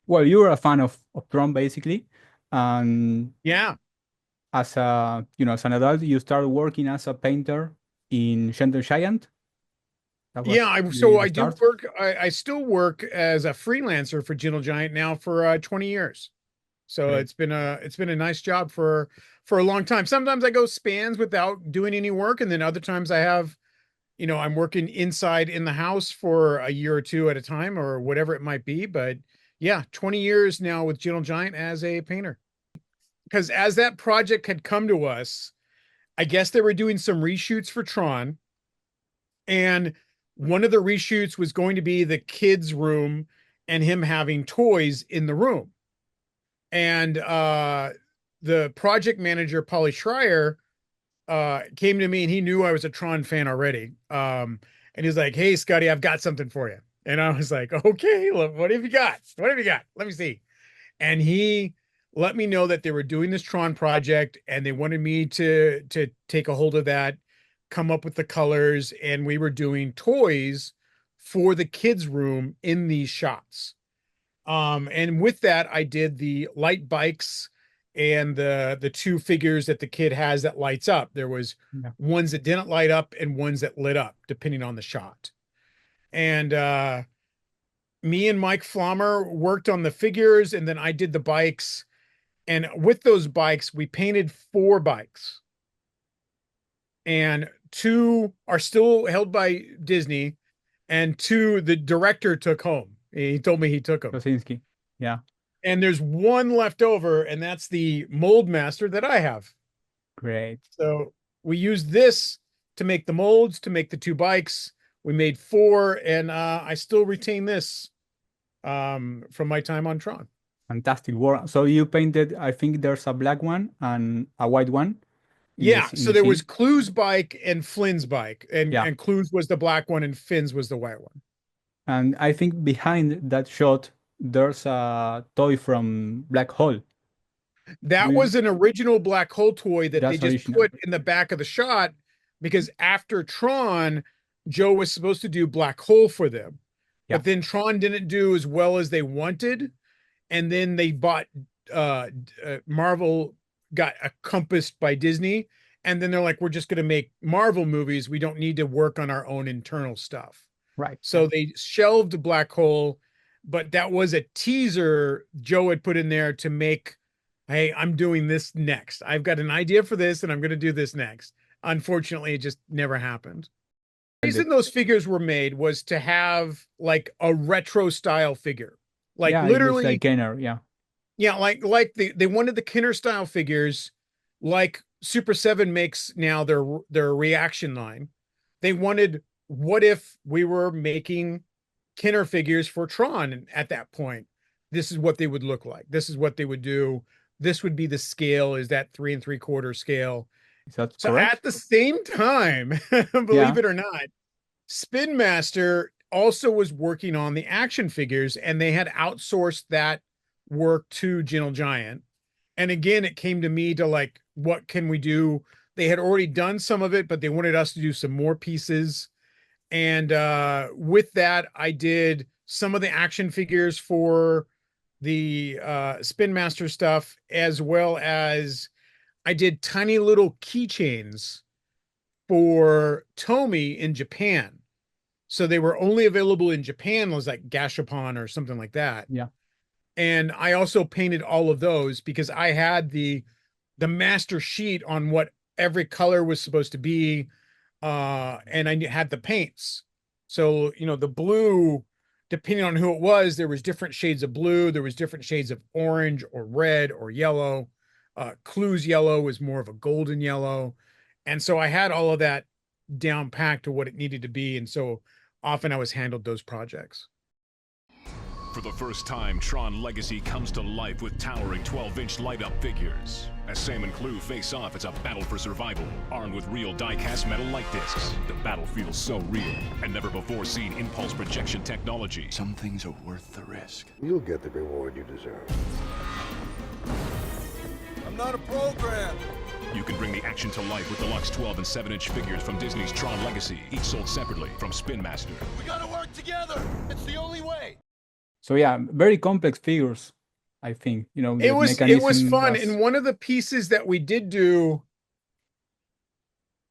well, you were a fan of Tron basically, and Yeah. as a as an adult, you started working as a painter in Gentle Giant. That Yeah, was so the I do start. work. I still work as a freelancer for Gentle Giant now for 20 years. So Great. it's been a nice job for a long time. Sometimes I go spans without doing any work, and then other times I have, I'm working inside in the house for a year or two at a time or whatever it might be. But yeah, 20 years now with Gentle Giant as a painter. Because as that project had come to us, I guess they were doing some reshoots for Tron, and one of the reshoots was going to be the kids' room and him having toys in the room. And the project manager, Polly Schreier, came to me, and he knew I was a Tron fan already. And he's like, "Hey, Scotty, I've got something for you." And I was like, "Okay, look, what have you got? What have you got? Let me see." And he let me know that they were doing this Tron project, and they wanted me to take a hold of that, come up with the colors, and we were doing toys for the kids' room in these shots. And with that, I did the light bikes and the two figures that the kid has that lights up. There was Yeah. ones that didn't light up and ones that lit up, depending on the shot. And me and Mike Flommer worked on the figures, and then I did the bikes. And with those bikes, we painted 4 bikes. And 2 are still held by Disney, and 2 the director took home. He told me he took them. Krasinski. Yeah. And there's 1 left over, and that's the mold master that I have. Great. So we used this to make the molds, to make the 2 bikes. We made 4, and I still retain this from my time on Tron. Fantastic work. So you painted, I think there's a black one and a white one Yeah, in so the there was scene. Clu's bike and Flynn's bike, and Yeah. Clu's was the black one and Finn's was the white one. And I think behind that shot, there's a toy from Black Hole. That Do was an original black hole toy that they That's just original. put in the back of the shot because after Tron, Joe was supposed to do black hole for them. Yeah. But then Tron didn't do as well as they wanted. And then they bought Marvel got encompassed by Disney. And then they're like, we're just going to make Marvel movies. We don't need to work on our own internal stuff. Right. So they shelved Black Hole, but that was a teaser Joe had put in there to make, hey, I'm doing this next. I've got an idea for this, and I'm going to do this next. Unfortunately, it just never happened. The reason those figures were made was to have like a retro style figure. Like Yeah, it looks literally, like Kenner. Yeah. yeah, like they wanted the Kenner style figures, like Super 7 makes now their reaction line. They wanted, what if we were making Kenner figures for Tron at that point? This is what they would look like. This is what they would do. This would be the scale, is that 3 3/4 scale. Is that So correct? at the same time, believe Yeah. it or not, SpinMaster also was working on the action figures, and they had outsourced that work to Gentle Giant. And again, it came to me to like, what can we do? They had already done some of it, but they wanted us to do some more pieces. And with that, I did some of the action figures for the SpinMaster stuff, as well as I did tiny little keychains for Tomy in Japan. So they were only available in Japan, was like Gashapon or something like that. Yeah. And I also painted all of those because I had the master sheet on what every color was supposed to be, and I had the paints. So the blue, depending on who it was, there was different shades of blue, there was different shades of orange or red or yellow. Clu's yellow was more of a golden yellow, and so I had all of that down packed to what it needed to be, and so often I was handled those projects. For the first time, Tron Legacy comes to life with towering 12-inch light-up figures. As Sam and Clu face off, it's a battle for survival. Armed with real die-cast metal light discs, the battle feels so real, and never-before-seen impulse projection technology. Some things are worth the risk. You'll get the reward you deserve. I'm not a program. You can bring the action to life with deluxe 12 and 7-inch figures from Disney's Tron Legacy, each sold separately from SpinMaster. We gotta work together. It's the only way. So yeah, very complex figures, I think. You know, It the was mechanism fun. was, And one of the pieces that we did do,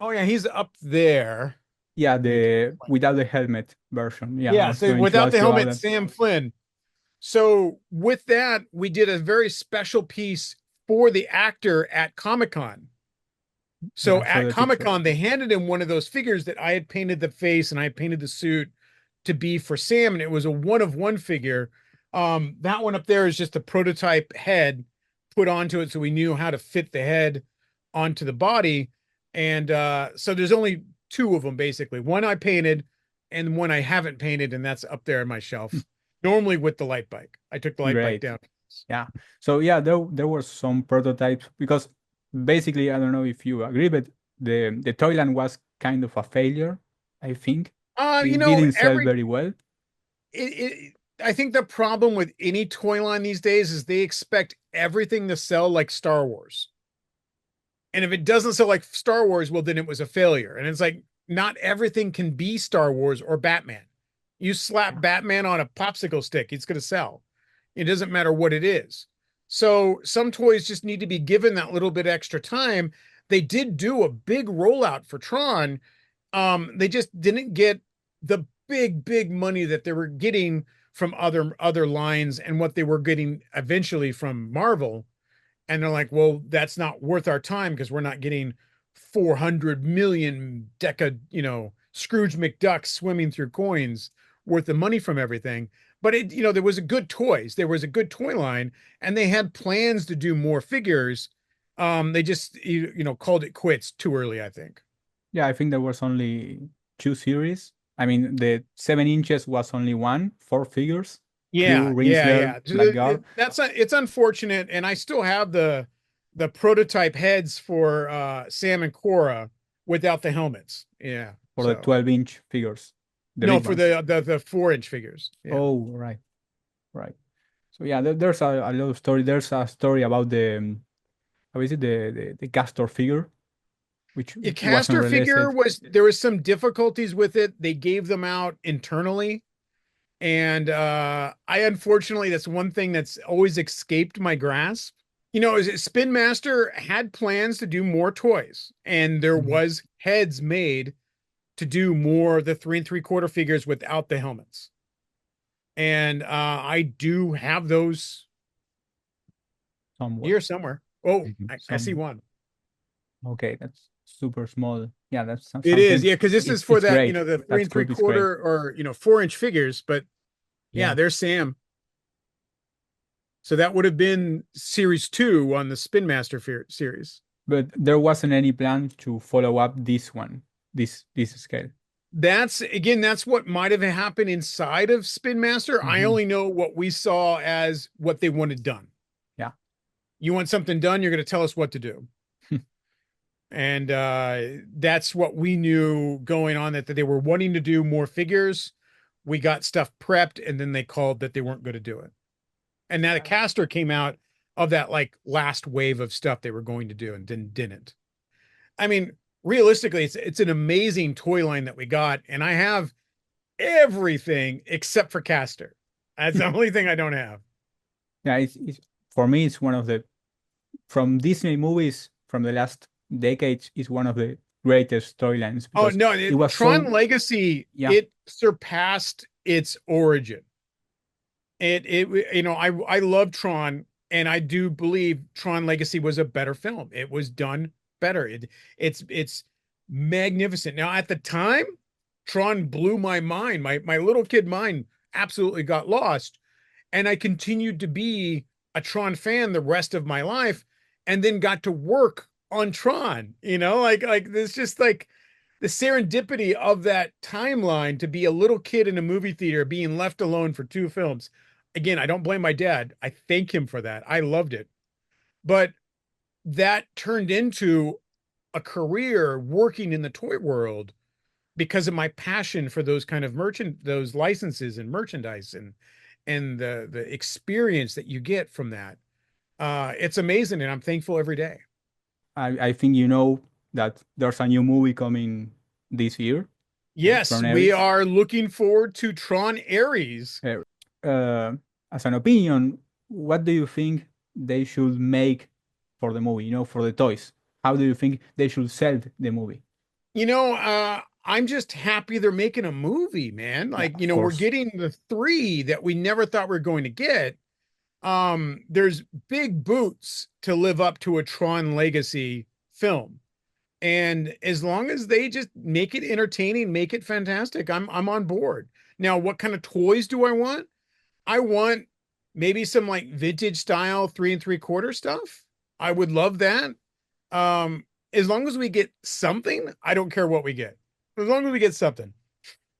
oh yeah, he's up there. yeah, the without the helmet version. Yeah, I Yeah, was so going to without ask the you about helmet, that. Sam Flynn. So with that, we did a very special piece for the actor at Comic-Con. So Yeah, I saw at the picture. Comic-Con, they handed him one of those figures that I had painted the face and I had painted the suit to be for Sam, and it was a one-of-one figure. That one up there is just a prototype head put onto it, so we knew how to fit the head onto the body. And so there's only two of them, basically. One I painted and one I haven't painted, and that's up there on my shelf. Normally with the light bike. I took the light bike Great. down. Yeah. So yeah, there were some prototypes because basically, I don't know if you agree, but the Toyland was kind of a failure, I think. You It know, didn't sell very well. I think the problem with any toy line these days is they expect everything to sell like Star Wars. And if it doesn't sell like Star Wars, well, then it was a failure. And it's like, not everything can be Star Wars or Batman. You slap Batman on a popsicle stick, it's going to sell. It doesn't matter what it is. So some toys just need to be given that little bit extra time. They did do a big rollout for Tron. They just didn't get the big money that they were getting from other lines and what they were getting eventually from Marvel. And they're like, well, that's not worth our time because we're not getting 400 million Scrooge McDuck swimming through coins worth of money from everything. But there was a good toys. There was a good toy line, and they had plans to do more figures. They just called it quits too early, I think. Yeah, I think there was only 2 series. I mean, the 7 inches was only 4 figures. Yeah, Clu, yeah. Rinsler, Blackguard. It's unfortunate, and I still have the prototype heads for Sam and Cora without the helmets. Yeah, For the 12-inch figures. No, big for ones. the 4-inch figures. Yeah. Oh, right. So yeah, there's a lot of story. There's a story about how is it, the Castor figure, which The wasn't Castor figure released. there was some difficulties with it. They gave them out internally. And I unfortunately, that's one thing that's always escaped my grasp. SpinMaster had plans to do more toys, and there was heads made to do more the 3 3/4 figures without the helmets. And I do have those here somewhere. Oh, I see one. Okay, that's super small. Yeah, that's something. It is, yeah, because this is for it's that, great. the 3 That's good, it's 3/4 or 4-inch figures. But yeah, Yeah. there's Sam. So that would have been series 2 on the SpinMaster series. But there wasn't any plan to follow up this one, this scale. That's what might have happened inside of SpinMaster. I only know what we saw as what they wanted done. Yeah. You want something done, you're going to tell us what to do. And that's what we knew going on, that they were wanting to do more figures. We got stuff prepped, and then they called that they weren't going to do it. And now the Castor came out of that like last wave of stuff they were going to do and then didn't. I mean, realistically, it's an amazing toy line that we got, and I have everything except for Castor. That's the only thing I don't have. Yeah, it's for me, it's one of the, from Disney movies from the last decades, is one of the greatest storylines. Oh no, it was Tron Legacy. Yeah. It surpassed its origin. I love Tron, and I do believe Tron Legacy was a better film. It was done better. It's magnificent. Now at the time, Tron blew my mind. My little kid mind absolutely got lost, and I continued to be a Tron fan the rest of my life, and then got to work on Tron. Like this, just like the serendipity of that timeline, to be a little kid in a movie theater being left alone for 2 films. Again, I don't blame my dad. I thank him for that. I loved it. But that turned into a career working in the toy world because of my passion for those kind of those licenses and merchandise and the experience that you get from that. It's amazing, and I'm thankful every day. I think that there's a new movie coming this year. Yes, Tron we Ares. are looking forward to Tron Ares. as an opinion, what do you think they should make for the movie, for the toys? How do you think they should sell the movie? I'm just happy they're making a movie, man. Yeah, Like, of we're course. getting the 3 that we never thought we were going to get. There's big boots to live up to a Tron Legacy film. And as long as they just make it entertaining, make it fantastic, I'm on board. Now, what kind of toys do I want? I want maybe some like vintage style 3 3/4 stuff. I would love that. As long as we get something, I don't care what we get. As long as we get something.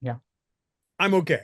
Yeah. I'm okay.